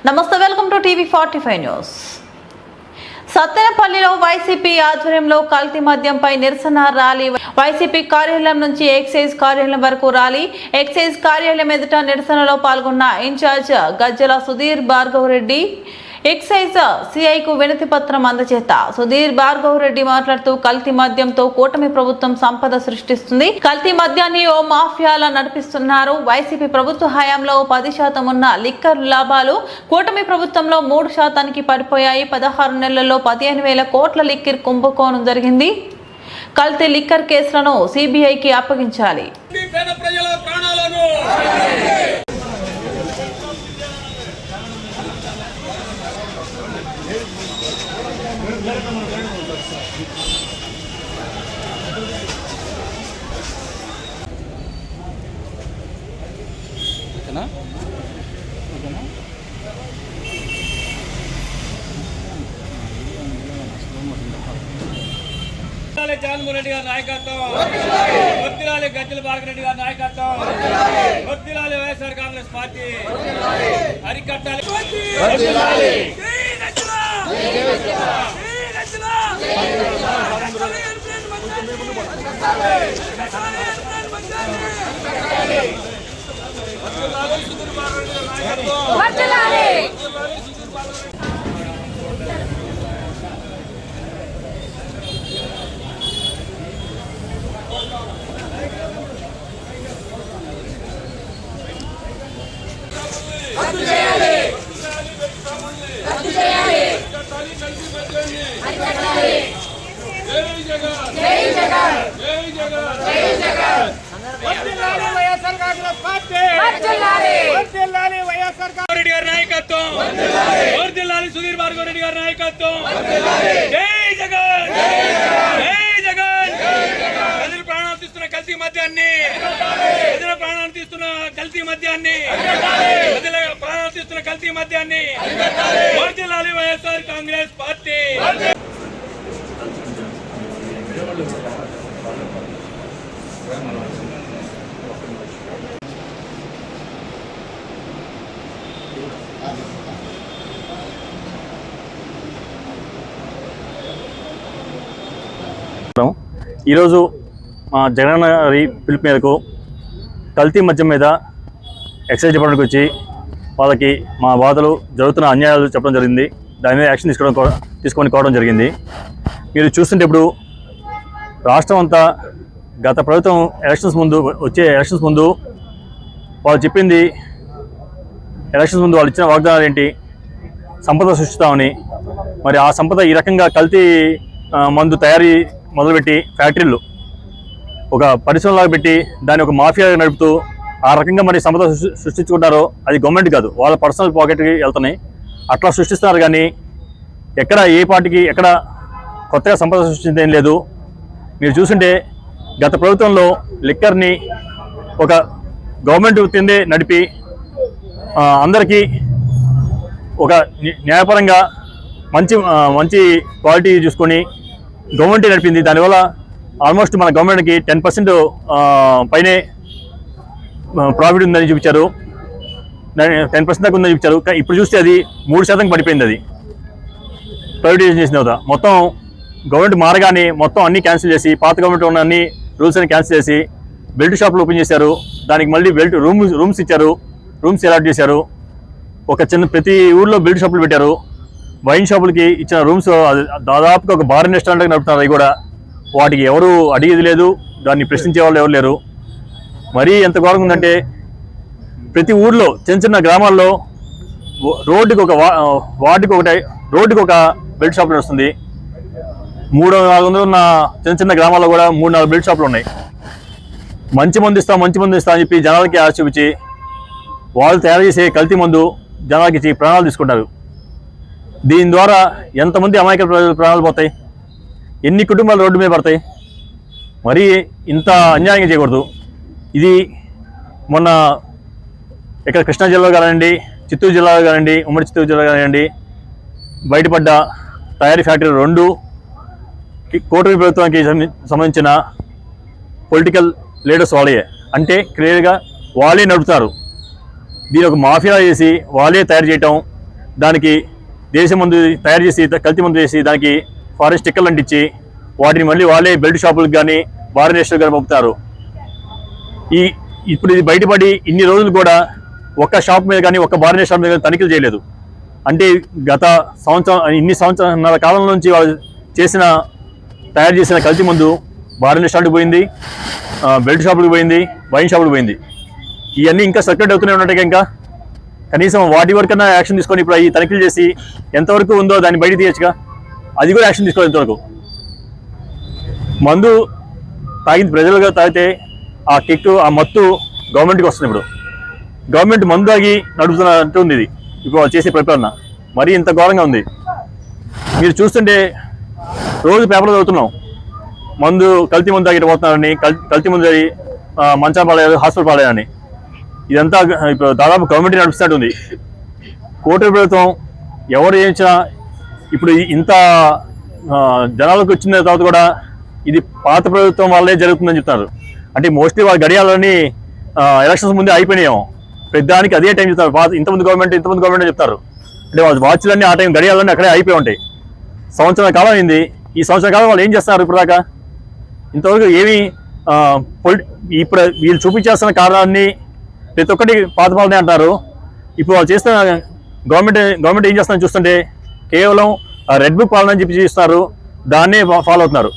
నమస్తే, welcome to TV 45 news. సత్తెనపల్లిలో YCP ఆధ్వర్యంలో కల్తీ మద్యంపై నిరసన ర్యాలీ. వైసీపీ కార్యాలయం నుంచి ఎక్సైజ్ కార్యాలయం వరకు ర్యాలీ. ఎక్సైజ్ కార్యాలయం ఎదుట నిరసనలో పాల్గొన్న ఇన్ఛార్జ్ గజ్జల సుధీర్ భార్గవ్ రెడ్డి ఎక్సైజ్ సిఐకు వినతి పత్రం అందజేత సుధీర్ భార్గవ్ రెడ్డి మాట్లాడుతూ కల్తీ మద్యంతో కూటమి ప్రభుత్వం సంపద సృష్టిస్తుంది. కల్తీ మద్యాన్ని ఓ మాఫియాలా నడిపిస్తున్నారు. వైసీపీ ప్రభుత్వ హయాంలో 10% ఉన్న లిక్కర్ లాభాలు కూటమి ప్రభుత్వంలో 3% పడిపోయాయి. 16 నెలల్లో 15,000 కోట్ల లిక్కర్ కుంభకోణం జరిగింది. కల్తీ లిక్కర్ కేసులను సిబిఐకి అప్పగించాలి. జగన్మోహన్ రెడ్డి గారి నాయకత్వం, వర్ధిల్లాలి గజ్జల భార్గవ రెడ్డి గారి నాయకత్వం, వర్ధిల్లాలి వైఎస్ఆర్ కాంగ్రెస్ పార్టీ, అరికట్టాలి. రెడ్డి గారి నాయకత్వం, వర్ధిల్లాలి సుధీర్ భార్గవ్ రెడ్డి గారి నాయకత్వం. జై జగన్, జై జగన్. ప్రజలు ప్రాణాలు తీస్తున్న కల్తీ మద్యాన్ని, ప్రజల ప్రాణాలు తీస్తున్న కల్తీ మద్యాన్ని, ప్రజల ప్రాణాలు తీస్తున్న కల్తీ మద్యాన్ని వర్ధిల్లాలి వైఎస్ఆర్ కాంగ్రెస్ పార్టీ. ఈరోజు మా జగన్ గారి పిలుపు మేరకు కల్తీ మద్యం మీద ఎక్సైజ్ డిపార్ట్మెంట్కి వచ్చి వాళ్ళకి మా బాధలు జరుగుతున్న అన్యాయాలు చెప్పడం జరిగింది. దాని మీద యాక్షన్ తీసుకొని కోవడం జరిగింది. మీరు చూస్తుంటే ఇప్పుడు రాష్ట్రం అంతా గత ప్రభుత్వం వచ్చే ఎలక్షన్స్ ముందు వాళ్ళు చెప్పింది, ఎలక్షన్స్ ముందు వాళ్ళు ఇచ్చిన వాగ్దానాలు ఏంటి, సంపద సృష్టిస్తామని. మరి ఆ సంపద ఈ రకంగా కల్తీ మందు తయారీ మొదలుపెట్టి ఫ్యాక్టరీలు ఒక పరిశ్రమలాగా పెట్టి దాన్ని ఒక మాఫియా నడుపుతూ ఆ రకంగా మరి సంపద సృష్టించుకుంటారో అది గవర్నమెంట్ కాదు, వాళ్ళ పర్సనల్ పాకెట్కి వెళ్తున్నాయి. అట్లా సృష్టిస్తున్నారు. కానీ ఎక్కడ ఏ పార్టీకి ఎక్కడ కొత్తగా సంపద సృష్టించేది ఏం లేదు. మీరు చూస్తుంటే గత ప్రభుత్వంలో లిక్కర్ని ఒక గవర్నమెంట్ కిందే నడిపి అందరికీ ఒక న్యాయపరంగా మంచి క్వాలిటీ చూసుకొని గవర్నమెంట్ నడిపింది. దానివల్ల ఆల్మోస్ట్ మన గవర్నమెంట్కి 10% పైనే ప్రాఫిట్ ఉందని చూపించారు, 10% దాకా ఉందని చూపించారు. ఇప్పుడు చూస్తే అది 3% పడిపోయింది. అది ప్రైవేటైజేషన్ చేసిన తర్వాత మొత్తం గవర్నమెంట్ మారగానే మొత్తం అన్నీ క్యాన్సిల్ చేసి, పాత గవర్నమెంట్ ఉన్న అన్ని రూల్స్ అన్ని క్యాన్సిల్ చేసి బెల్ట్ షాపులు ఓపెన్ చేశారు. దానికి మళ్ళీ రూమ్స్ ఇచ్చారు, రూమ్స్ అలాట్ చేశారు. ప్రతి ఊర్లో బెల్ట్ షాపులు పెట్టారు. వైన్ షాపులకి ఇచ్చిన రూమ్స్ దాదాపుగా ఒక బార్ రెస్టారెంట్గా నడుపుతున్నారు. అవి కూడా వాటికి ఎవరు అడిగేది లేదు, దాన్ని ప్రశ్నించే వాళ్ళు ఎవరు లేరు. మరీ ఎంత ఘోరంగా ఉందంటే ప్రతి ఊర్లో చిన్న గ్రామాల్లో రోడ్డుకి ఒక బెల్ట్ షాప్ నడుస్తుంది. 300-400 ఉన్న చిన్న గ్రామాల్లో కూడా 3-4 బెల్ట్ షాపులు ఉన్నాయి. మంచి మందు ఇస్తా అని చెప్పి జనాలకి ఆశ చూపించి వాళ్ళు తయారు చేసే కల్తీ మందు జనాలకి ఇచ్చి ప్రాణాలు తీసుకుంటారు. దీని ద్వారా ఎంతమంది అమాయక ప్రజలు ప్రాణాలు పోతాయి, ఎన్ని కుటుంబాలు రోడ్డు మీద పడతాయి. మరీ ఇంత అన్యాయంగా చేయకూడదు. ఇది మొన్న ఇక్కడ కృష్ణా జిల్లాలో కానివ్వండి, చిత్తూరు జిల్లాలో కానివ్వండి, ఉమ్మడి చిత్తూరు జిల్లా కానివ్వండి, బయటపడ్డ తయారీ ఫ్యాక్టరీ 2 కూటమి ప్రభుత్వానికి సంబంధించిన పొలిటికల్ లీడర్స్ వాళ్ళే. అంటే క్లియర్గా వాళ్ళే నడుపుతారు. దీని ఒక మాఫియా చేసి వాళ్ళే తయారు చేయటం, దానికి దేశం మందు తయారు చేసి కల్తీ మందు చేసి దానికి ఫారెస్ట్ స్టిక్కర్లు అంటించి వాటిని మళ్ళీ వాళ్ళే బెల్ట్ షాపులకు కానీ బార్ నేషనల్ కానీ పంపుతారు. ఇప్పుడు ఇది బయటపడి ఇన్ని రోజులు కూడా ఒక్క షాప్ మీద కానీ ఒక్క బార్ నేషనల్ మీద కానీ తనిఖీలు చేయలేదు. అంటే గత ఇన్ని సంవత్సరాల కాలం నుంచి వాళ్ళు తయారు చేసిన కల్తీ మందు బార్ రెస్టారెంట్కి పోయింది, బెల్ట్ షాపులకు పోయింది, వైన్ షాపులకు పోయింది. ఇవన్నీ ఇంకా సర్క్యులేట్ అవుతూనే ఉన్నట్టుగా ఇంకా కనీసం వాటి వరకన్నా యాక్షన్ తీసుకొని ఇప్పుడు ఈ తనిఖీలు చేసి ఎంతవరకు ఉందో దాన్ని బయట తీయచ్చుగా, అది కూడా యాక్షన్ తీసుకోవాలి. ఎంతవరకు మందు ప్రజలుగా తాగితే ఆ కిక్ ఆ మత్తు గవర్నమెంట్కి వస్తుంది. ఇప్పుడు గవర్నమెంట్ మందు తాగి నడుపుతున్నట్టు ఉంది ఇది ఇప్పుడు చేసే పరిపాలన. మరీ ఇంత ఘోరంగా ఉంది. మీరు చూస్తుంటే రోజు పేపర్లో చదువుతున్నాం మందు కల్తీ మందు తాగి పోతున్నారని, కల్తీ మందు తాగి మంచం పాలయ్యారు, హాస్పిటల్ పాలయ్యారని. ఇదంతా ఇప్పుడు దాదాపు గవర్నమెంట్ నడుపుతున్నట్టు ఉంది. కూటమి ప్రభుత్వం ఎవరు చేయించినా ఇప్పుడు ఇంత జనాలకు వచ్చిన తర్వాత కూడా ఇది పాత ప్రభుత్వం వల్లే జరుగుతుందని చెప్తున్నారు. అంటే మోస్ట్లీ వాళ్ళ గడియాలని ఎలక్షన్స్ ముందే అయిపోయినాయేమో, పెద్దానికి అదే టైం చెప్తారు. ఇంతమంది గవర్నమెంట్ అని చెప్తారు. అంటే వాళ్ళ వాచ్లన్నీ ఆ టైం గడియాలన్నీ అక్కడే అయిపోయి ఉంటాయి. సంవత్సరాల కాలం అయింది. ఈ సంవత్సరాల కాలం వాళ్ళు ఏం చేస్తున్నారు ఇప్పుడు దాకా? ఇంతవరకు ఏమి ఇప్పుడు వీళ్ళు చూపించేస్తున్న కారణాన్ని ప్రతి ఒక్కటి పాత పాలనే అంటారు. ఇప్పుడు వాళ్ళు చేస్తున్న గవర్నమెంట్ ఏం చేస్తుందని చూస్తుంటే కేవలం రెడ్ బుక్ పాలన అని చెప్పి చేస్తున్నారు, దాన్నే ఫాలో అవుతున్నారు.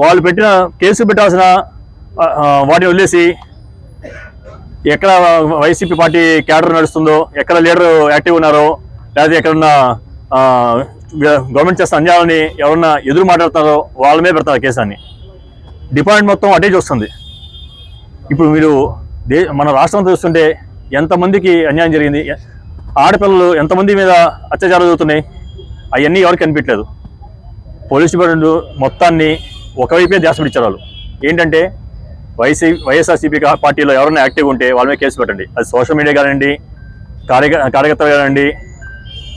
వాళ్ళు పెట్టిన కేసులు పెట్టాల్సిన వాటిని వదిలేసి ఎక్కడ వైసీపీ పార్టీ క్యాడర్ నడుస్తుందో, ఎక్కడ లీడర్ యాక్టివ్ ఉన్నారో, లేకపోతే ఎక్కడన్నా గవర్నమెంట్ చేస్తున్న అన్యాయాలని ఎవరన్నా ఎదురు మాట్లాడుతున్నారో వాళ్ళ మీద పెడతారు కేసాన్ని. డిపార్ట్మెంట్ మొత్తం అటే చూస్తుంది. ఇప్పుడు మీరు మన రాష్ట్రంలో చూస్తుంటే ఎంతమందికి అన్యాయం జరిగింది, ఆడపిల్లలు ఎంతమంది మీద అత్యాచారాలు జరుగుతున్నాయి, అవన్నీ ఎవరికి కనిపించలేదు. పోలీస్ డిపార్ట్మెంట్ మొత్తాన్ని ఒకవైపే ధ్యాస పెట్టించారు వాళ్ళు. ఏంటంటే వైఎస్ఆర్సీపీ పార్టీలో ఎవరైనా యాక్టివ్ ఉంటే వాళ్ళ మీద కేసు పెట్టండి. అది సోషల్ మీడియా కానివ్వండి, కార్యకర్తలు కానివ్వండి,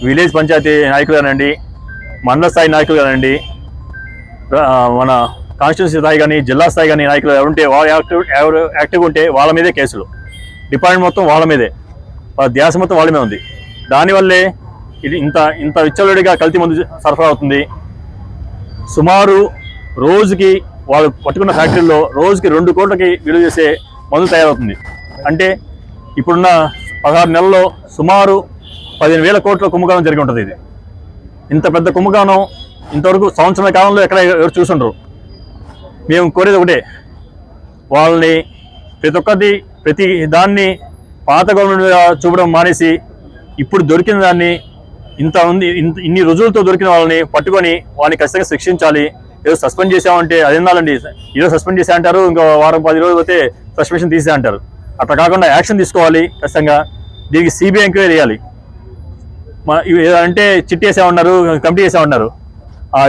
విలేజ్ పంచాయతీ నాయకులు కానివ్వండి, మండల స్థాయి నాయకులు కానివ్వండి, మన కాన్స్టిట్యూన్సీ స్థాయి కానీ జిల్లా స్థాయి కానీ నాయకులు ఎవరుంటే ఎవరు యాక్టివ్ ఉంటే వాళ్ళ మీదే కేసులు. డిపార్ట్మెంట్ మొత్తం వాళ్ళ మీదే, వాళ్ళ ధ్యాస మొత్తం వాళ్ళ మీద ఉంది. దానివల్లే ఇది ఇంత విచ్చలవిడిగా కల్తీ మందు సరఫరా అవుతుంది. సుమారు రోజుకి వాళ్ళు పట్టుకున్న ఫ్యాక్టరీలో రోజుకి 2 కోట్లకి విలువ చేసే మందు తయారవుతుంది. అంటే ఇప్పుడున్న 16 నెలల్లో సుమారు 15,000 కోట్ల కుంభకోణం జరిగి ఉంటుంది. ఇది ఇంత పెద్ద కుంభకోణం ఇంతవరకు సంవత్సరాల కాలంలో ఎక్కడ ఎవరు చూసుండరు. మేము కోరేది ఒకటే, వాళ్ళని ప్రతి దాన్ని పాత గవర్నమెంట్ చూపడం మానేసి ఇప్పుడు దొరికిన దాన్ని ఇన్ని రుజువులతో దొరికిన వాళ్ళని పట్టుకొని వాళ్ళని ఖచ్చితంగా శిక్షించాలి. ఏదో సస్పెండ్ చేసామంటే అదేందాలండి, ఈరోజు సస్పెండ్ చేసా అంటారు, ఇంకో వారం 10 రోజులు పోతే సస్పెన్షన్ తీసే అంటారు. అట్లా కాకుండా యాక్షన్ తీసుకోవాలి ఖచ్చితంగా. దీనికి సిబిఐ ఎంక్వైరీ చేయాలి. అంటే చిట్టి వేసామన్నారు, కమిటీ వేసామన్నారు.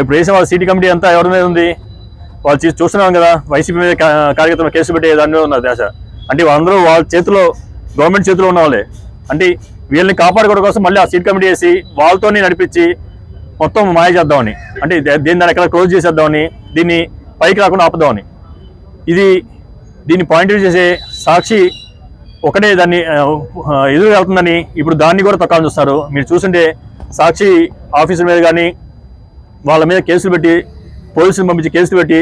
ఇప్పుడు వేసే వాళ్ళ సిటీ కమిటీ అంతా ఎవరి మీద ఉంది? వాళ్ళు చూస్తున్నాం కదా, వైసీపీ మీద కార్యకర్తలు కేసు పెట్టే దాని మీద ఉన్నారు దేశ. అంటే వాళ్ళందరూ వాళ్ళ చేతిలో, గవర్నమెంట్ చేతిలో ఉన్న వాళ్ళే. అంటే వీళ్ళని కాపాడుకోవడం కోసం మళ్ళీ ఆ సీట్ కమిటీ వేసి వాళ్ళతోనే నడిపించి మొత్తం మాయ చేద్దామని, అంటే దీన్ని దాన్ని ఎక్కడ క్లోజ్ చేసేద్దామని, దీన్ని పైకి రాకుండా ఆపుదామని. దీన్ని పాయింట్ చేసే సాక్షి ఒకటే దాన్ని ఎదురు వెళ్తుందని ఇప్పుడు దాన్ని కూడా తొక్కాలని చూస్తారు. మీరు చూస్తుంటే సాక్షి ఆఫీసుల మీద కానీ వాళ్ళ మీద కేసులు పెట్టి, పోలీసులు పంపించి కేసులు పెట్టి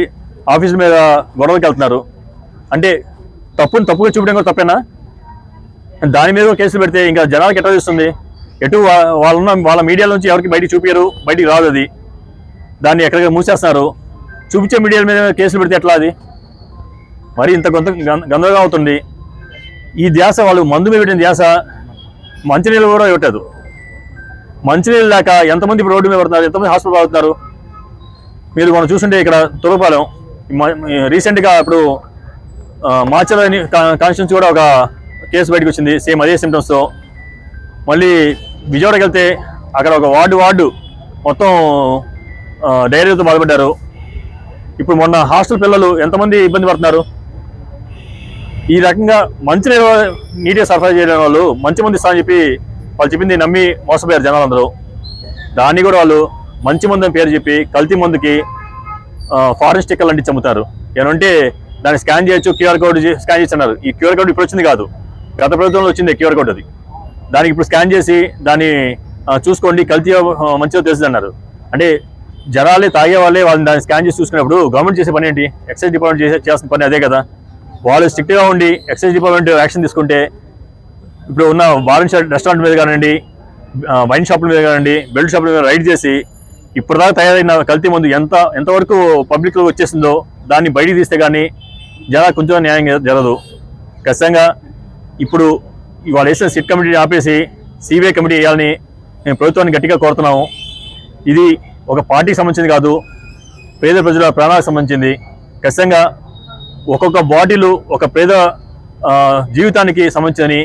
ఆఫీసుల మీద గొడవలకు వెళ్తున్నారు. అంటే తప్పుగా చూపడం కూడా తప్పేనా? దాని మీద కేసులు పెడితే ఇంకా జనాలకు ఎట్లా చూస్తుంది? ఎటు వాళ్ళ మీడియా నుంచి ఎవరికి బయటికి చూపించరు, బయటికి రాదు. అది దాన్ని ఎక్కడికి మూసేస్తున్నారు. చూపించే మీడియా మీద కేసులు పెడితే ఎట్లా? అది మరి ఇంత గందరగా అవుతుంది. ఈ ధ్యాస, వాళ్ళు మందు మీద పెట్టిన ధ్యాస మంచినీళ్ళు కూడా ఇవ్వట్లేదు. మంచినీళ్ళు లేక ఎంతమంది ఇప్పుడు రోడ్డు మీద పడుతున్నారు, ఎంతమంది హాస్పిటల్ అవుతున్నారు. మీరు మనం చూస్తుంటే ఇక్కడ తురపాలెం రీసెంట్గా ఇప్పుడు మాచర్ల కాన్స్టిట్యూన్సీ కూడా ఒక కేసు బయటకు వచ్చింది, సేమ్ అదే సిమ్టమ్స్తో. మళ్ళీ విజయవాడకి వెళ్తే అక్కడ ఒక వార్డు మొత్తం డైరీతో బాధపడ్డారు. ఇప్పుడు మొన్న హాస్టల్ పిల్లలు ఎంతమంది ఇబ్బంది పడుతున్నారు. ఈ రకంగా మంచి నీటిగా సరఫరా చేయడం వాళ్ళు మంచి మంది ఇస్తామని చెప్పి వాళ్ళు చెప్పింది నమ్మి మోసపోయారు జనాలందరూ. దాన్ని కూడా వాళ్ళు మంచి మందు పేరు చెప్పి కల్తీ మందుకి ఫారెన్ స్టిక్కర్లు అంటించి అమ్ముతారు. ఏమంటే దాన్ని స్కాన్ చేయొచ్చు, క్యూఆర్ కోడ్ స్కాన్ చేసి అన్నారు. ఈ క్యూఆర్ కోడ్ ఇప్పుడు వచ్చింది కాదు, గత ప్రభుత్వంలో వచ్చింది క్యూఆర్ కోడ్. అది దానికి ఇప్పుడు స్కాన్ చేసి దాన్ని చూసుకోండి, కల్తీ మంచిగా తెలుస్తుంది అన్నారు. అంటే జనాలే తాగే వాళ్ళే వాళ్ళని దాన్ని స్కాన్ చేసి చూసుకున్నప్పుడు గవర్నమెంట్ చేసే పని ఏంటి? ఎక్సైజ్ డిపార్ట్మెంట్ చేస్తున్న పని అదే కదా. వాళ్ళు స్ట్రిక్ట్గా ఉండి ఎక్సైజ్ డిపార్ట్మెంట్ యాక్షన్ తీసుకుంటే ఇప్పుడు ఉన్న బార్ రెస్టారెంట్ మీద కానివ్వండి, వైన్ షాపుల మీద కానివ్వండి, బెల్ట్ షాపుల మీద రైడ్ చేసి ఇప్పటిదాకా తయారైన కల్తీ మందు ఎంతవరకు పబ్లిక్లో వచ్చేసిందో దాన్ని బయటికి తీస్తే కానీ జనాలు కొంచెం న్యాయం జరగదు. ఖచ్చితంగా ఇప్పుడు ఇవాళ వేసిన సిట్ కమిటీని ఆపేసి సిబిఐ కమిటీ వేయాలని మేము ప్రభుత్వాన్ని గట్టిగా కోరుతున్నాము. ఇది ఒక పార్టీకి సంబంధించింది కాదు, పేద ప్రజల ప్రాణాలకు సంబంధించింది. ఖచ్చితంగా ఒక్కొక్క బాటిల్ ఒక పేద జీవితానికి సంబంధించిందని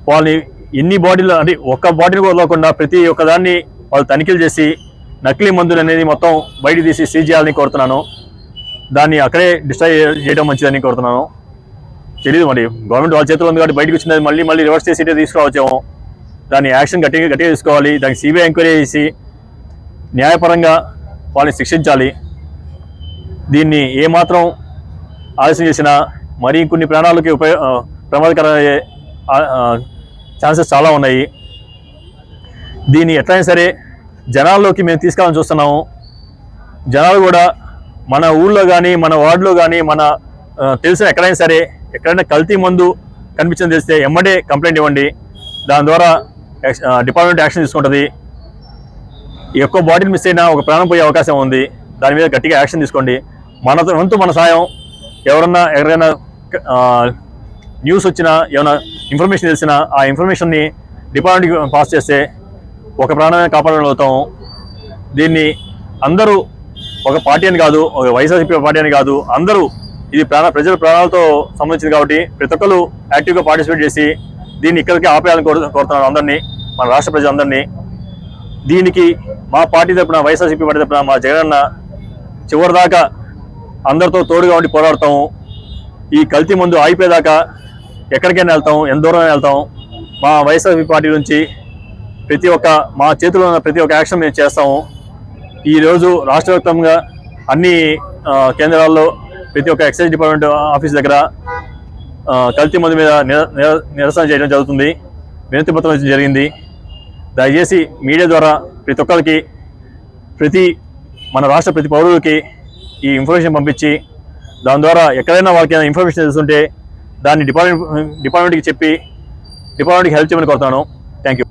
వాళ్ళని ఎన్ని బాటిల్ అంటే ఒక్క బాటిల్ వదలకుండా ప్రతి ఒక్కదాన్ని వాళ్ళు తనిఖీలు చేసి నకిలీ మందులు అనేది మొత్తం బయట తీసి సీజ్ చేయాలని కోరుతున్నాను. దాన్ని అక్కడే డిస్ట్రాయ్ చేయడం మంచిదని కోరుతున్నాను. తెలియదు మరి గవర్నమెంట్ వాళ్ళ చేతిలో ఉంది కాబట్టి బయటకు వచ్చినది మళ్ళీ రివర్స్ చేసి తీసుకురావచ్చేమో. దాన్ని యాక్షన్ గట్టిగా తీసుకోవాలి. దానికి సిబిఐ ఎంక్వైరీ చేసి న్యాయపరంగా వాళ్ళని శిక్షించాలి. దీన్ని ఏమాత్రం ఆలస్యం చేసినా మరి ఇంకొన్ని ప్రాణాలకి ప్రమాదకరమయ్యే ఛాన్సెస్ చాలా ఉన్నాయి. దీన్ని ఎట్లయినా సరే జనాల్లోకి మేము తీసుకెళ్ళాలని చూస్తున్నాము. జనాలు కూడా మన ఊళ్ళో కానీ మన వార్డులో కానీ మన తెలిసిన ఎక్కడైనా సరే ఎక్కడైనా కల్తీ మందు కనిపించింది తెలిస్తే ఎమ్మడే కంప్లైంట్ ఇవ్వండి. దాని ద్వారా డిపార్ట్మెంట్ యాక్షన్ తీసుకుంటుంది. ఎక్కువ బాటిల్ మిస్ అయినా ఒక ప్రాణం పోయే అవకాశం ఉంది. దాని మీద గట్టిగా యాక్షన్ తీసుకోండి. మన సాయం ఎవరైనా న్యూస్ వచ్చినా ఏమైనా ఇన్ఫర్మేషన్ తెలిసినా ఆ ఇన్ఫర్మేషన్ని డిపార్ట్మెంట్కి పాస్ చేస్తే ఒక ప్రాణమే కాపాడగలుగుతాము. దీన్ని అందరూ ఒక పార్టీ అని కాదు, ఒక వైఎస్ఆర్సీపీ పార్టీ అని కాదు, అందరూ ఇది ప్రజల ప్రాణాలతో సంబంధించింది కాబట్టి ప్రతి ఒక్కరు యాక్టివ్గా పార్టిసిపేట్ చేసి దీన్ని ఇక్కడికి ఆపేయాలని కోరుతున్నాను అందరినీ, మన రాష్ట్ర ప్రజలందరినీ. దీనికి మా పార్టీ తరపున వైఎస్ఆర్సీపీ పార్టీ తరపున మా జగనన్న చివరిదాకా అందరితో తోడుగా ఉండి పోరాడతాము. ఈ కల్తీ మందు ఆగిపోయేదాకా ఎక్కడికైనా వెళ్తాం, ఎంత దూరం వెళ్తాం. మా వైఎస్ఆర్సీపీ పార్టీ నుంచి మా చేతిలో ఉన్న ప్రతి ఒక్క యాక్షన్ మేము చేస్తాము. ఈరోజు రాష్ట్ర వ్యాప్తంగా అన్ని కేంద్రాల్లో ప్రతి ఒక్క ఎక్సైజ్ డిపార్ట్మెంట్ ఆఫీస్ దగ్గర కల్తీ మందు మీద నిరసన చేయడం జరుగుతుంది. వినతి పత్రం జరిగింది. దయచేసి మీడియా ద్వారా ప్రతి ఒక్కరికి మన రాష్ట్ర ప్రతి పౌరులకి ఈ ఇన్ఫర్మేషన్ పంపించి దాని ద్వారా ఎక్కడైనా వాళ్ళకి ఇన్ఫర్మేషన్ తెలుస్తుంటే దాన్ని డిపార్ట్మెంట్కి చెప్పి డిపార్ట్మెంట్కి హెల్ప్ చేయమని కోరుతాను. Thank you.